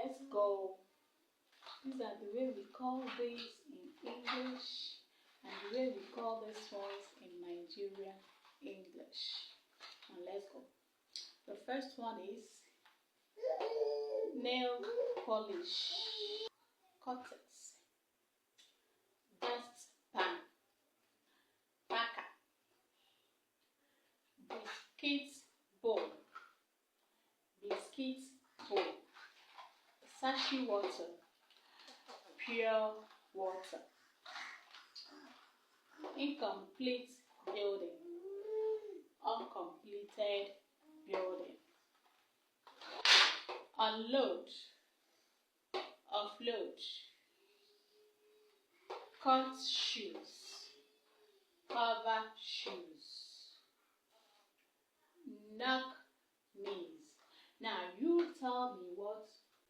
let's go. These are the way we call these in English and the way we call these ones in Nigerian English. And let's go. The first one is nail polish, cortex, dustpan, packer, biscuit bowl, sashi water, pure water, incomplete building, uncompleted building, unload, offload, cut shoes, cover shoes, knock knees. Now you tell me what